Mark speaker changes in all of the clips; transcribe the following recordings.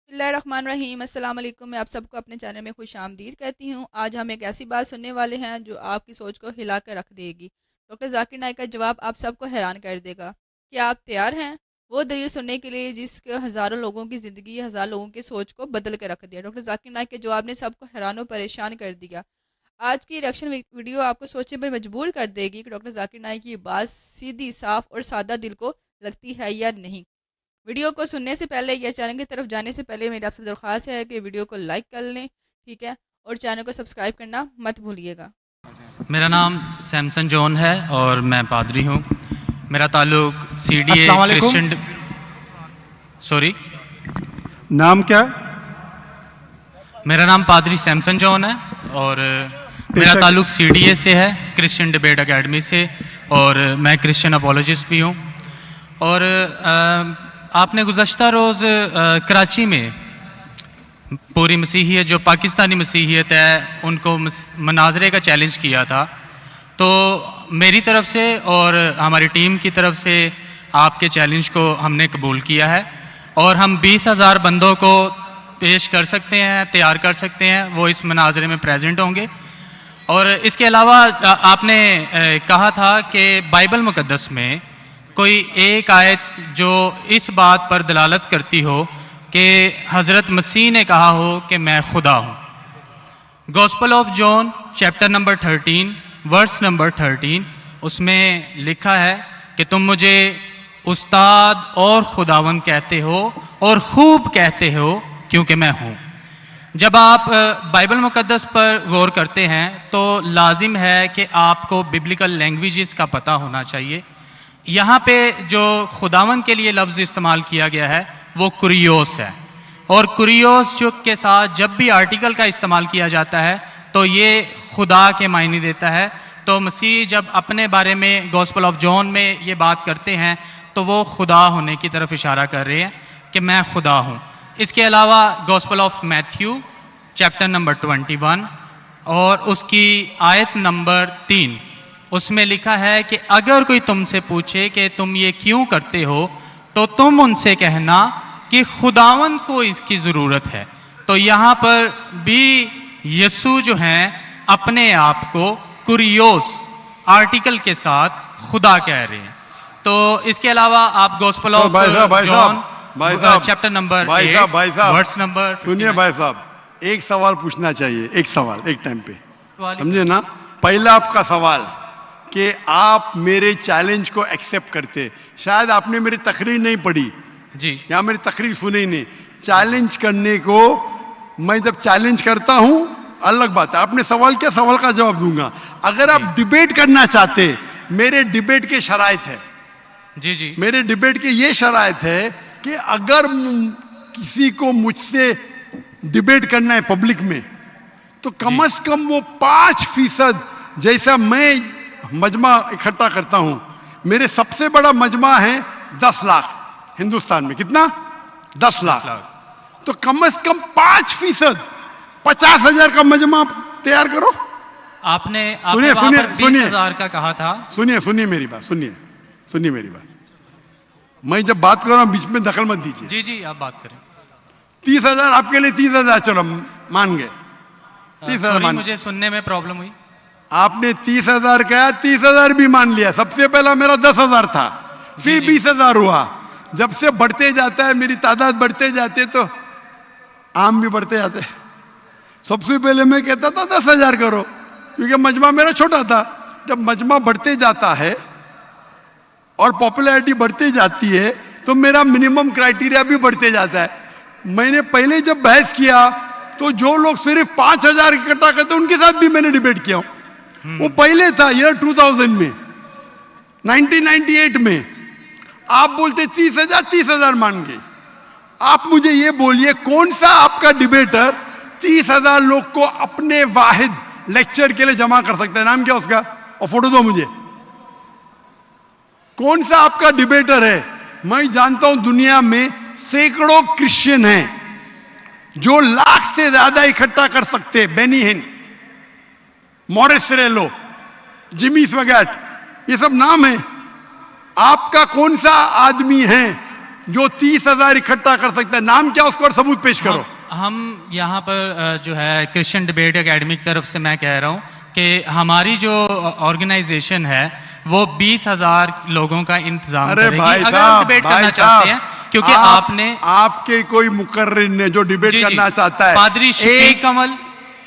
Speaker 1: बिस्मिल्लाहिर्रहमानिर्रहीम अस्सलाम वालेकुम। मैं आप सबको अपने चैनल में खुश आमदीद कहती हूँ। आज हम एक ऐसी बात सुनने वाले हैं जो आपकी सोच को हिला कर रख देगी। डॉक्टर जाकिर नाइक का जवाब आप सबको हैरान कर देगा। क्या आप तैयार हैं वो दलील सुनने के लिए जिसके हज़ारों लोगों की ज़िंदगी, हज़ार लोगों की सोच को बदल कर रख दिया? डॉक्टर जाकिर नाइक के जवाब ने सबको हैरान और परेशान कर दिया। आज की रिएक्शन वीडियो आपको सोचने पर मजबूर कर देगी कि डॉक्टर जाकिर नाइक की बात सीधी, साफ और सादा दिल को लगती है या नहीं। वीडियो को सुनने से पहले या चैनल की तरफ जाने से पहले मेरी आपसे दरख्वास्त है कि वीडियो को लाइक कर लें, ठीक है, और चैनल को सब्सक्राइब करना मत भूलिएगा।
Speaker 2: मेरा नाम सैमसन जॉन है और मैं पादरी हूँ। मेरा ताल्लुक सीडीए
Speaker 3: अस्सलाम वालेकुम।
Speaker 2: क्रिश्चियन सॉरी
Speaker 3: नाम क्या है?
Speaker 2: मेरा नाम पादरी सैमसन जॉन है और मेरा
Speaker 3: बेशक।
Speaker 2: ताल्लुक सीडीए से है, क्रिश्चियन डिबेट एकेडमी से, और मैं क्रिश्चियन अपोलॉजिस्ट भी हूँ। और आपने गुज़श्ता रोज़ कराची में पूरी मसीहियत, जो पाकिस्तानी मसीहियत है, उनको मनाजरे का चैलेंज किया था। तो मेरी तरफ से और हमारी टीम की तरफ से आपके चैलेंज को हमने कबूल किया है और हम 20,000 बंदों को पेश कर सकते हैं, तैयार कर सकते हैं, वो इस मनाजरे में प्रेजेंट होंगे। और इसके अलावा आपने कहा था कि बाइबल मुकद्दस में कोई एक आयत जो इस बात पर दलालत करती हो कि हज़रत मसीह ने कहा हो कि मैं खुदा हूँ। Gospel of John chapter number 13 verse number 13, उसमें लिखा है कि तुम मुझे उस्ताद और खुदावंद कहते हो और खूब कहते हो क्योंकि मैं हूँ। जब आप बाइबल मुकद्दस पर गौर करते हैं तो लाजिम है कि आपको बिब्लिकल लैंग्वेजेस का पता होना चाहिए। यहाँ पे जो खुदावंद के लिए लफ्ज़ इस्तेमाल किया गया है वो कुरियोस है, और कुरियोस जो के साथ जब भी आर्टिकल का इस्तेमाल किया जाता है तो ये खुदा के मायने देता है। तो मसीह जब अपने बारे में गॉस्पेल ऑफ जॉन में ये बात करते हैं तो वो खुदा होने की तरफ इशारा कर रहे हैं कि मैं खुदा हूँ। इसके अलावा gospel of Matthew chapter number 21 और उसकी आयत नंबर 3, उसमें लिखा है कि अगर कोई तुमसे पूछे कि तुम ये क्यों करते हो तो तुम उनसे कहना कि खुदावंद को इसकी जरूरत है। तो यहां पर भी यीशु जो हैं अपने आप को कुरियोस आर्टिकल के साथ खुदा कह रहे हैं। तो इसके अलावा आप Gospel of John chapter number 8 verse number,
Speaker 3: सुनिए भाई साहब, एक सवाल पूछना चाहिए, एक सवाल एक टाइम पे, समझे ना? पहला आपका सवाल कि आप मेरे चैलेंज को एक्सेप्ट करते। शायद आपने मेरी तकरीर नहीं पढ़ी
Speaker 2: जी,
Speaker 3: या मेरी तकरीर सुनी नहीं। चैलेंज करने को मैं जब चैलेंज करता हूं अलग बात है, आपने सवाल किया, सवाल का जवाब दूंगा। अगर आप डिबेट करना चाहते, मेरे डिबेट के शराइत है,
Speaker 2: जी जी,
Speaker 3: मेरे डिबेट के ये शराइत है कि अगर किसी को मुझसे डिबेट करना है पब्लिक में तो कम से कम वो 5% जैसा मैं मजमा इकट्ठा करता हूं। मेरे सबसे बड़ा मजमा है 10 लाख हिंदुस्तान में। कितना? 10 लाख। तो कम से कम 5%, 50,000 का मजमा तैयार करो।
Speaker 2: आपने
Speaker 3: सुनिए सुनिए सुनिए
Speaker 2: 20,000 का कहा था।
Speaker 3: सुनिए मेरी बात, सुनिए मेरी बात। मैं जब बात कर रहा हूं बीच में दखल मत दीजिए।
Speaker 2: जी जी, आप बात करें।
Speaker 3: 30,000 आपके लिए, 30,000 चलो मान गए, 30,000
Speaker 2: सॉरी,
Speaker 3: मान।
Speaker 2: मुझे सुनने में प्रॉब्लम हुई।
Speaker 3: आपने 30,000 कहा, 30,000 भी मान लिया। सबसे पहला मेरा 10,000 था, फिर
Speaker 2: जी।
Speaker 3: 20,000 हुआ। जब से बढ़ते जाता है, मेरी तादाद बढ़ते जाते तो आम भी बढ़ते जाते। सबसे पहले मैं कहता था 10,000 करो, क्योंकि मजमा मेरा छोटा था। जब मजमा बढ़ते जाता है और पॉपुलैरिटी बढ़ती जाती है तो मेरा मिनिमम क्राइटेरिया भी बढ़ते जाता है। मैंने पहले जब बहस किया तो जो लोग सिर्फ 5,000 इकट्ठा करते उनके साथ भी मैंने डिबेट किया। वो पहले था ईयर 2000 में, 1998 में। आप बोलते 30,000 मान गए। आप मुझे ये बोलिए, कौन सा आपका डिबेटर 30,000 लोग को अपने वाहिद लेक्चर के लिए जमा कर सकता है? नाम क्या उसका, और फोटो दो मुझे। कौन सा आपका डिबेटर है? मैं जानता हूं दुनिया में सैकड़ों क्रिश्चियन हैं जो लाख से ज्यादा इकट्ठा कर सकते हैं। बेनी हिन, मॉरिस रेलो, जिमी स्वगैट, ये सब नाम है। आपका कौन सा आदमी है जो 30,000 इकट्ठा कर सकता है, नाम क्या उसका और सबूत पेश करो।
Speaker 2: हम यहाँ पर जो है क्रिश्चियन डिबेट एकेडमी की तरफ से मैं कह रहा हूँ कि हमारी जो ऑर्गेनाइजेशन है वो 20,000 लोगों का इंतजाम
Speaker 3: अरे
Speaker 2: करेगी
Speaker 3: भाई
Speaker 2: अगर हम डिबेट करना चाहते हैं, क्योंकि आपने
Speaker 3: आपके कोई मुकर्रिर ने जो डिबेट
Speaker 2: जी,
Speaker 3: करना चाहता है,
Speaker 2: पादरी शफीक कमल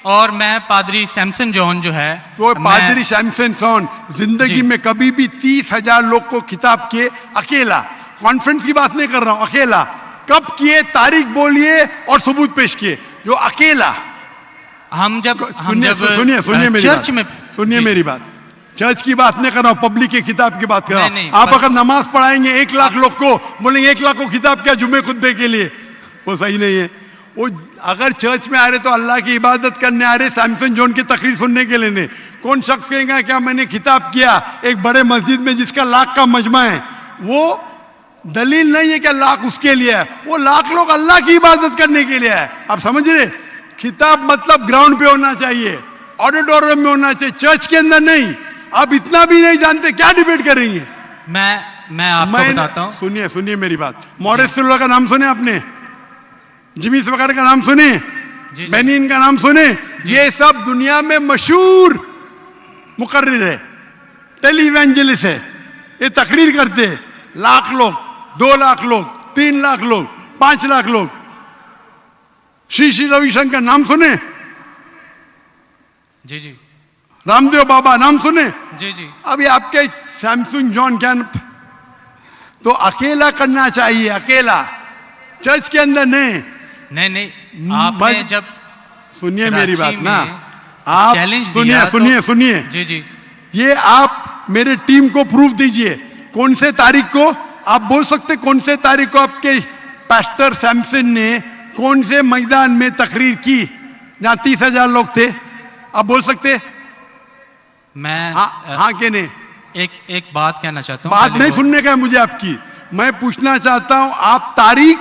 Speaker 2: और मैं पादरी सैमसन जॉन जो है,
Speaker 3: तो पादरी सैमसन जॉन जिंदगी में कभी भी 30,000 लोग को खिताब किए अकेला, कॉन्फ्रेंस की बात नहीं कर रहा हूं, अकेला कब किए, तारीख बोलिए और सबूत पेश किए, जो अकेला। सुनिए मेरी
Speaker 2: चर्च में
Speaker 3: सुनिए मेरी बात, चर्च की बात नहीं कर रहा हूं, पब्लिक के खिताब की बात कर रहा हूं। आप
Speaker 2: पर,
Speaker 3: अगर नमाज पढ़ाएंगे 1 लाख लोग को, बोलेंगे 1 लाख को खिताब किया जुम्मे खुतबे के लिए, वो सही नहीं है। वो अगर चर्च में आ रहे तो अल्लाह की इबादत करने आ रहे, सैमसन जॉन की तकरीर सुनने के लिए नहीं। कौन शख्स कहेगा क्या मैंने खिताब किया एक बड़े मस्जिद में जिसका लाख का मजमा है, वो दलील नहीं है कि लाख उसके लिए है, वो लाख लोग अल्लाह की इबादत करने के लिए है। आप समझ रहे, खिताब मतलब ग्राउंड पे होना चाहिए, ऑडिटोरियम में होना चाहिए, चर्च के अंदर नहीं। आप इतना भी नहीं जानते, क्या डिबेट करेंगे?
Speaker 2: मैं आपको बताता हूं।
Speaker 3: सुनिए मेरी बात, मॉरिस का नाम सुने आपने, जिमी वगैरह का नाम सुने, बेनिन का नाम सुने, ये सब दुनिया में मशहूर मुकर्रिर है, टेलीवेंजलिस्ट है, ये तकरीर करते हैं, लाख लोग, 2 लाख लोग, 3 लाख लोग, 5 लाख लोग। श्री रविशंकर नाम सुने?
Speaker 2: जी।
Speaker 3: रामदेव बाबा नाम सुने?
Speaker 2: जी।
Speaker 3: अभी आपके सैमसंग जॉन क्या, तो अकेला करना चाहिए, अकेला, चर्च के अंदर नहीं।
Speaker 2: आपने जब
Speaker 3: सुनिए मेरी बात ना, आप सुनिए
Speaker 2: जी,
Speaker 3: ये आप मेरे टीम को प्रूफ दीजिए, कौन से तारीख को आप बोल सकते, कौन से तारीख को आपके पास्टर सैमसन ने कौन से मैदान में तकरीर की जहां 30,000 लोग थे, आप बोल सकते?
Speaker 2: मैं
Speaker 3: हाँ के नहीं?
Speaker 2: एक बात कहना चाहता हूं।
Speaker 3: बात नहीं सुनने का है मुझे आपकी, मैं पूछना चाहता हूं, आप तारीख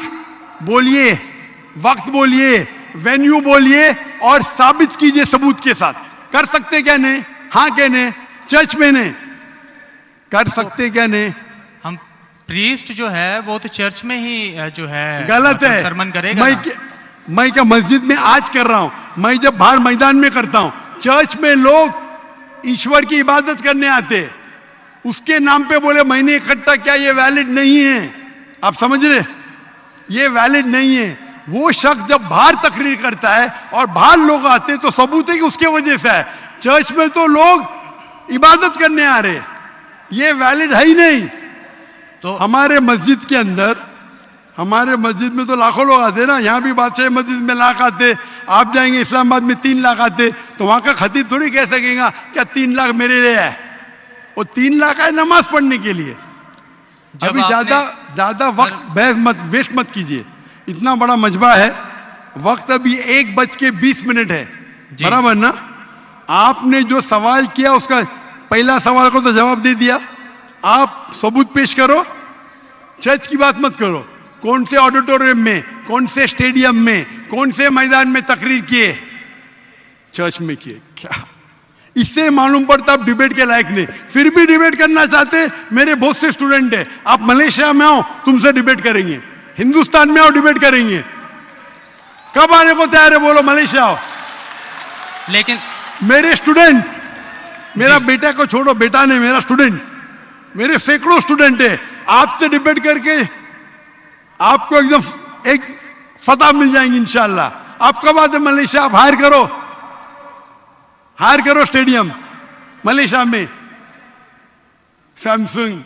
Speaker 3: बोलिए, वक्त बोलिए, वेन्यू बोलिए और साबित कीजिए सबूत के साथ। कर सकते क्या नहीं? हाँ क्या नहीं? चर्च में नहीं कर सकते क्या नहीं?
Speaker 2: हम प्रीस्ट जो है वो तो चर्च में ही जो है
Speaker 3: गलत है,
Speaker 2: सरमन करेगा।
Speaker 3: मैं क्या मस्जिद में आज कर रहा हूं, मैं जब बाहर मैदान में करता हूं, चर्च में लोग ईश्वर की इबादत करने आते, उसके नाम पे बोले मैंने इकट्ठा किया, ये वैलिड नहीं है। आप समझ रहे, ये वैलिड नहीं है। वो शख्स जब बाहर तकरीर करता है और बाहर लोग आते तो सबूत है कि उसके वजह से है। चर्च में तो लोग इबादत करने आ रहे, ये वैलिड है ही नहीं। तो हमारे मस्जिद के अंदर, हमारे मस्जिद में तो लाखों लोग आते ना, यहां भी बादशाह मस्जिद में लाख आते, आप जाएंगे इस्लामाबाद में 3 लाख आते, तो वहां का खतीब थोड़ी कह सकेगा क्या 3 लाख मेरे लिए है। वो 3 लाख है नमाज पढ़ने के लिए। अभी ज्यादा वक्त बहस मत, वेस्ट मत कीजिए, इतना बड़ा मजबा है, वक्त अभी 1:20 है, बराबर ना? आपने जो सवाल किया उसका पहला सवाल को तो जवाब दे दिया। आप सबूत पेश करो, चर्च की बात मत करो, कौन से ऑडिटोरियम में, कौन से स्टेडियम में, कौन से मैदान में तकरीर किए? चर्च में किए। क्या इससे मालूम पड़ता आप डिबेट के लायक नहीं? फिर भी डिबेट करना चाहते, मेरे बहुत से स्टूडेंट है, आप मलेशिया में आओ तुमसे डिबेट करेंगे, हिंदुस्तान में आओ डिबेट करेंगे। कब आने को तैयार है बोलो? मलेशिया आओ।
Speaker 2: लेकिन
Speaker 3: मेरे स्टूडेंट, मेरा बेटा को छोड़ो, बेटा नहीं, मेरा स्टूडेंट, मेरे सैकड़ों स्टूडेंट है, आपसे डिबेट करके आपको एकदम एक फतह मिल जाएंगी इंशाल्लाह। आप कब आते मलेशिया? आप हायर करो स्टेडियम मलेशिया में, सैमसंग।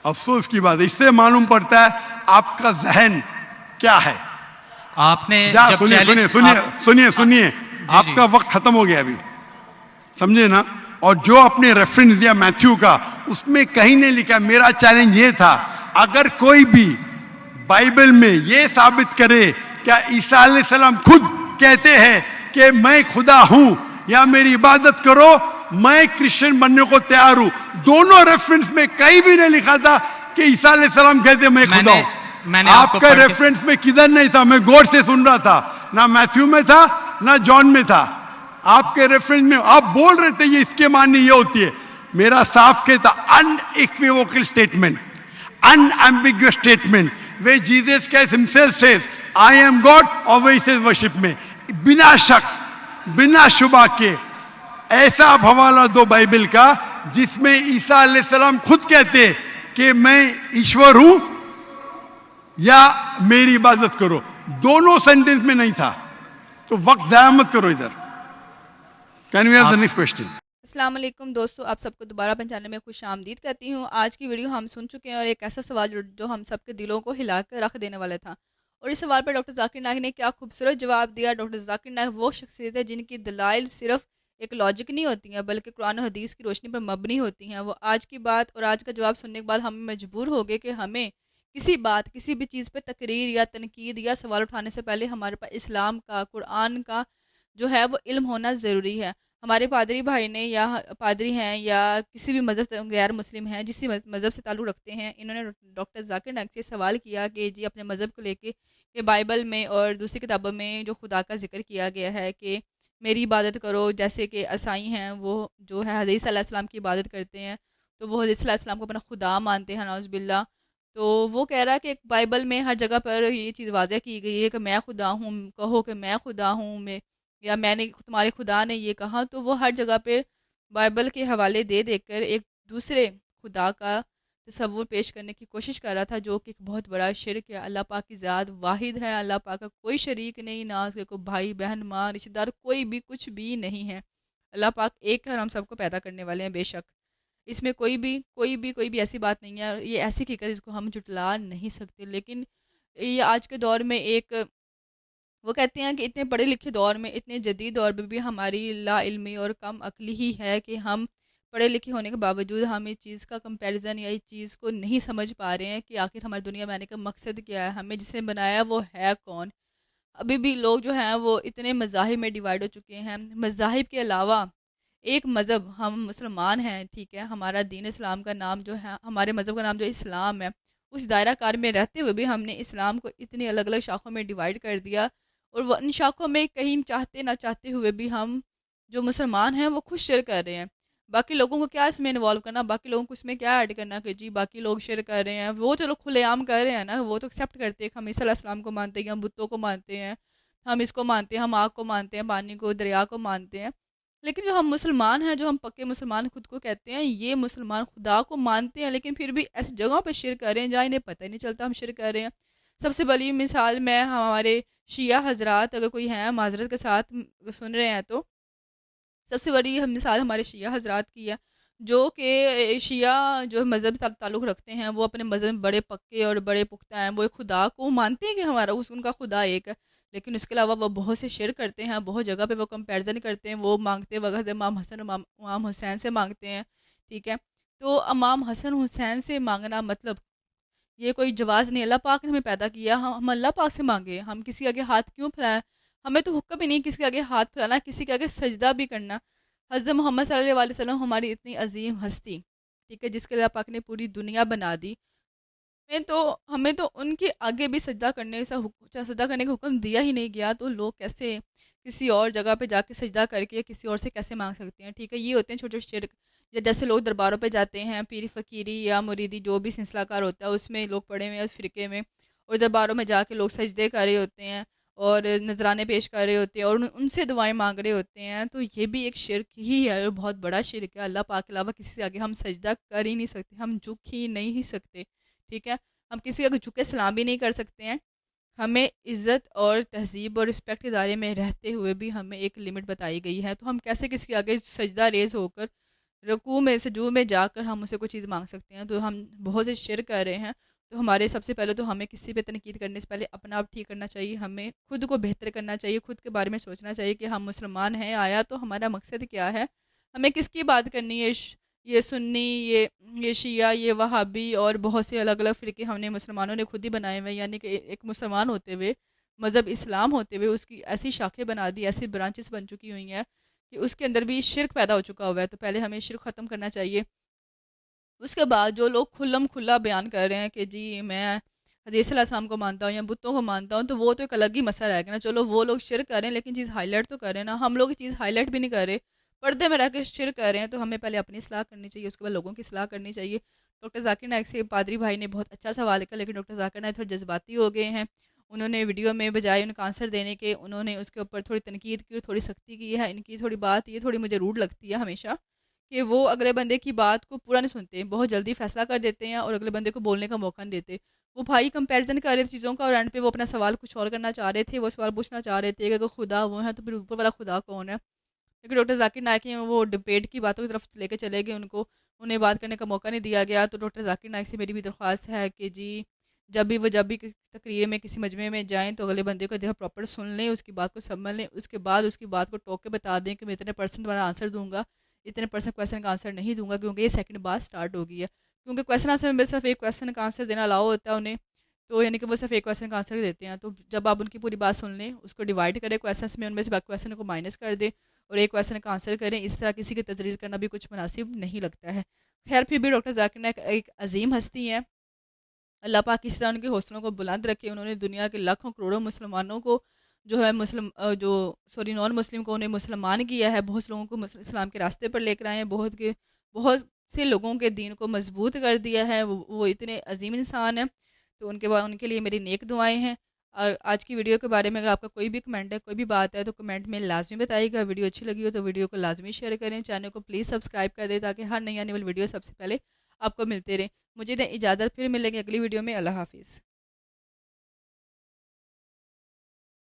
Speaker 3: अफसोस की बात है, इससे मालूम पड़ता है आपका जहन क्या है।
Speaker 2: आपने
Speaker 3: सुनिए, आपका वक्त खत्म हो गया अभी, समझे ना? और जो आपने रेफरेंस दिया मैथ्यू का, उसमें कहीं नहीं लिखा। मेरा चैलेंज ये था, अगर कोई भी बाइबल में ये साबित करे क्या ईसा अलैहिस्सलाम खुद कहते हैं कि मैं खुदा हूं या मेरी इबादत करो, मैं क्रिश्चियन बनने को तैयार हूं। दोनों रेफरेंस में कहीं भी नहीं लिखा था कि ईसा अलैहिस्सलाम कहते मैं खुदा हूं। आपका रेफरेंस में किधर नहीं था, मैं गौर से सुन रहा था, ना मैथ्यू में था ना जॉन में था। आपके रेफरेंस में आप बोल रहे थे ये इसके माननी ये होती है। मेरा साफ कहता unequivocal statement, unambiguous statement where Jesus Christ himself says, I am God, or where he says worship me. बिना शक, बिना शुबा के ऐसा आप हवाला दो बाइबल का जिसमें ईसा अलैहिस्सलाम खुद कहते हैं कि मैं ईश्वर हूं या मेरी इबादत करो. दोनों सेंटेंस में नहीं था. तो वक्त जाया मत करो इधर. Can we have the next question?
Speaker 1: अस्सलाम वालेकुम दोस्तों, आप सबको दोबारा अपने चैनल में खुश आमदीद कहती हूँ। आज की वीडियो हम सुन चुके हैं और एक ऐसा सवाल जो हम सबके दिलों को हिला कर रख देने वाला था, और इस सवाल पर डॉक्टर जाकिर नाइक ने क्या खूबसूरत जवाब दिया। डॉक्टर जाकिर नाइक वो शख्सियत है जिनकी दलाइल सिर्फ एक लॉजिक नहीं होती हैं बल्कि कुरान और हदीस की रोशनी पर मबनी होती हैं। वो आज की बात और आज का जवाब सुनने के बाद हम मजबूर हो गए कि हमें किसी बात, किसी भी चीज़ पर तकरीर या तनकीद या सवाल उठाने से पहले हमारे पास इस्लाम का, कुरान का जो है वो इल्म होना ज़रूरी है। हमारे पादरी भाई ने या पादरी हैं या किसी भी मज़हब गैर मुस्लिम हैं, जिस मज़हब से ताल्लुक़ रखते हैं, इन्होंने डॉक्टर जाकिर नाइक से सवाल किया कि जी अपने मज़हब को लेके कि बाइबल में और दूसरी किताबों में जो खुदा का जिक्र किया गया है कि मेरी इबादत करो, जैसे कि ईसाई हैं वो जो है हदीस अलैहिस्सलाम की इबादत करते हैं, तो वो हदीस अलैहिस्सलाम को अपना खुदा मानते हैं, नाउज़ बिल्ला। तो वो कह रहा है कि बाइबल में हर जगह पर ये चीज़ वाज़ह की गई है कि मैं खुदा हूँ, कहो कि मैं खुदा हूँ, मैं या मैंने, तुम्हारे खुदा ने ये कहा। तो वो हर जगह पे बाइबल के हवाले दे देकर एक दूसरे खुदा का तस्वुर पेश करने की कोशिश कर रहा था, जो कि एक बहुत बड़ा शिरक है। अल्लाह पाक की ज़ात वाहिद है, अल्लाह पाक का कोई शरीक नहीं, ना उसके कोई भाई बहन माँ रिश्तेदार कोई भी कुछ भी नहीं है। अल्लाह पाक एक है और हम सबको पैदा करने वाले हैं बेशक। इसमें कोई भी ऐसी बात नहीं है, ये ऐसी हकीकत इसको हम जुटला नहीं सकते। लेकिन ये आज के दौर में एक, वो कहते हैं कि इतने पढ़े लिखे दौर में, इतने जदीद दौर में भी हमारी ला इल्मी और कम अक्ली ही है कि हम पढ़े लिखे होने के बावजूद हम इस चीज़ का कंपैरिजन या इस चीज़ को नहीं समझ पा रहे हैं कि आखिर हमारी दुनिया में आने का मकसद क्या है, हमें जिसे बनाया वो है कौन। अभी भी लोग जो हैं वो इतने मज़ाहिब में डिवाइड हो चुके हैं। मज़ाहिब के अलावा एक मज़हब, हम मुसलमान हैं, ठीक है, हमारा दीन इस्लाम का नाम जो है, हमारे मज़हब का नाम जो इस्लाम है, उस दायरा कार में रहते हुए भी हमने इस्लाम को इतनी अलग अलग शाखों में डिवाइड कर दिया, और वो इन शाखों में कहीं चाहते ना चाहते हुए भी हम जो मुसलमान हैं वो खुद शिरक कर रहे हैं। बाकी लोगों को क्या इसमें इन्वॉल्व करना, बाकी लोगों को इसमें क्या ऐड करना कि जी बाकी लोग शिरक कर रहे हैं, वो चलो खुलेआम कर रहे हैं ना, वो तो एक्सेप्ट करते हैं। हम ईसा अलैहिस्सलाम को मानते हैं, हम बुतों को मानते हैं, हम इसको मानते हैं, हम आग को मानते हैं, पानी को, दरिया को मानते हैं। लेकिन जो हम मुसलमान हैं, जो हम पक्के मुसलमान खुद को कहते हैं, ये मुसलमान खुदा को मानते हैं लेकिन फिर भी ऐसी जगहों पर शिरक कर रहे हैं जहाँ इन्हें पता ही नहीं चलता हम शिरक कर रहे हैं। सबसे बड़ी मिसाल मैं हमारे शिया हजरात, अगर कोई हैं माजरत के साथ सुन रहे हैं, तो सबसे बड़ी मिसाल हमारे शिया हजरात की है, जो कि शिया जो मज़हब से ताल्लुक़ रखते हैं, वो अपने मज़हब में बड़े पक्के और बड़े पुख्ता हैं। वो एक खुदा को मानते हैं कि हमारा उनका खुदा एक है, लेकिन उसके अलावा वो बहुत से शिरक करते हैं, बहुत जगह पे वो कंपैरिजन करते हैं। वो मांगते वक्त इमाम हसन इमाम हुसैन से मांगते हैं, ठीक है। तो इमाम हसन हुसैन से मांगना मतलब ये कोई जवाज़ नहीं। अल्लाह पाक ने हमें पैदा किया, हम अल्लाह पाक से मांगे, हम किसी के आगे हाथ क्यों फैलाएं? हमें तो हुक्म ही नहीं किसी के आगे हाथ फैलाना, किसी के आगे सजदा भी करना। हज़रत मोहम्मद सल्लल्लाहु अलैहि वसल्लम हमारी इतनी अजीम हस्ती, ठीक है, जिसके अल्लाह पाक ने पूरी दुनिया बना दी, हमें तो उनके आगे भी सजदा करने का हुक्म दिया ही नहीं गया, तो लोग कैसे किसी और जगह पे जाके सजदा करके किसी और से कैसे मांग सकते हैं? ठीक है, ये होते हैं छोटे छोटे शिरक। या जैसे लोग दरबारों पे जाते हैं, पीरी फ़कीरी या मुरीदी जो भी सिलसिलाकार होता है उसमें लोग पड़े हुए हैं उस फ़िरके में, और दरबारों में जाके लोग सजदे कर रहे होते हैं और नजराने पेश कर रहे होते हैं और उनसे दुआएं मांग रहे होते हैं, तो ये भी एक शिरक ही है और बहुत बड़ा शिरक है। अल्लाह पाक के अलावा किसी से आगे हम सजदा कर ही नहीं सकते, हम झुक ही नहीं सकते, ठीक है। हम किसी का झुक के सलाम भी नहीं कर सकते हैं। हमें इज़्ज़त और तहज़ीब और रिस्पेक्ट के दायरे में रहते हुए भी हमें एक लिमिट बताई गई है, तो हम कैसे किसी के आगे सजदा रेज़ होकर रुकू में सजू में जाकर हम उसे कोई चीज़ मांग सकते हैं? तो हम बहुत से शिरक कर रहे हैं। तो हमारे सबसे पहले तो हमें किसी पे तनकीद करने से पहले अपना आप ठीक करना चाहिए, हमें खुद को बेहतर करना चाहिए, खुद के बारे में सोचना चाहिए कि हम मुसलमान हैं, आया तो हमारा मकसद क्या है, हमें किसकी बात करनी है। ये सुन्नी, ये शिया, ये वहाबी और बहुत से अलग अलग फ़िरके हमने मुसलमानों ने खुद ही बनाए हुए हैं। यानी कि एक मुसलमान होते हुए, मज़हब इस्लाम होते हुए उसकी ऐसी शाखें बना दी, ऐसी ब्रांचेस बन चुकी हुई हैं कि उसके अंदर भी शिरक पैदा हो चुका हुआ है। तो पहले हमें शिरक ख़त्म करना चाहिए। उसके बाद जो लोग खुल्लम खुल्ला बयान कर रहे हैं कि जी मैं हज़रत सल्लल्लाहु को मानता हूँ या बुतों को मानता हूँ, तो वो तो एक अलग ही मसला रहेगा ना। चलो वो लोग शिरक कर रहे हैं लेकिन चीज़ हाईलाइट तो कर रहे हैं ना, हम लोग चीज़ हाईलाइट भी नहीं कर रहे, पर्दे में रह के शिरक कर रहे हैं। तो हमें पहले अपनी इस्लाह करनी चाहिए, उसके बाद लोगों की इस्लाह करनी चाहिए। डॉक्टर जाकिर नाइक से पादरी भाई ने बहुत अच्छा सवाल किया, लेकिन डॉक्टर जाकिर नाइक थोड़े जज्बाती हो गए हैं। उन्होंने वीडियो में बजाय उनका आंसर देने के उन्होंने उसके ऊपर थोड़ी तनकीद की, थोड़ी सख्ती की है। इनकी थोड़ी बात ये थोड़ी मुझे रूड लगती है हमेशा, कि वो अगले बंदे की बात को पूरा नहीं सुनते, बहुत जल्दी फैसला कर देते हैं और अगले बंदे को बोलने का मौका नहीं देते। वो भाई कंपैरिजन कर रहे थे चीज़ों का और एंड पे वो अपना सवाल कुछ और करना चाह रहे थे। वो सवाल पूछना चाह रहे थे कि अगर खुदा वो है तो फिर ऊपर वाला खुदा कौन है। लेकिन डॉक्टर जाकिर नाइक हैं वो डिबेट की बातों की तरफ लेके चले गए, उन्हें बात करने का मौका नहीं दिया गया। तो डॉक्टर जाकिर नाइक से मेरी भी दरख्वास्त है कि जी जब भी तकरीर में किसी मजमे में जाएँ तो अगले बंदे को देखो प्रॉपर सुन लें, उसकी बात को समझ लें, उसके बाद उसकी बात को टोक के बता दें कि मैं इतने परसेंट तुम्हारा आंसर दूंगा, इतने परसेंट क्वेश्चन का आंसर नहीं दूंगा, क्योंकि ये सेकंड बात स्टार्ट हो गई है। क्योंकि क्वेश्चन आंसर में सिर्फ एक क्वेश्चन का आंसर देना अलाउ होता है उन्हें, तो यानी कि वो सिर्फ एक क्वेश्चन का आंसर ही देते हैं। तो जब आप उनकी पूरी बात सुन लें, उसको डिवाइड करें क्वेश्चन में, उनमें से क्वेश्चन को माइनस कर दें और एक क्वेश्चन का आंसर करें, इस तरह किसी की तजरीर करना भी कुछ मुनासिब नहीं लगता है। खैर फिर भी डॉक्टर जाकिर नाइक एक अजीम हस्ती हैं। अल्लाह पाक इस तरह उनके हौसलों को बुलंद रखे। उन्होंने दुनिया के लाखों करोड़ों मुसलमानों को जो है नॉन मुस्लिम को उन्हें मुसलमान किया है, बहुत से लोगों को इस्लाम के रास्ते पर लेकर आए हैं, बहुत से लोगों के दीन को मजबूत कर दिया है। वो इतने अजीम इंसान हैं। तो उनके लिए मेरी नेक दुआएं हैं। और आज की वीडियो के बारे में अगर आपका कोई भी कमेंट है, कोई भी बात है, तो कमेंट में लाजमी बताइएगा। वीडियो अच्छी लगी हो तो वीडियो को लाजमी शेयर करें, चैनल को प्लीज़ सब्सक्राइब कर दें ताकि हर नई आने वाली वीडियो सबसे पहले आपको मिलते रहे। मुझे दें इजाज़त, फिर मिलेंगे अगली वीडियो में। अल्लाह हाफिज़।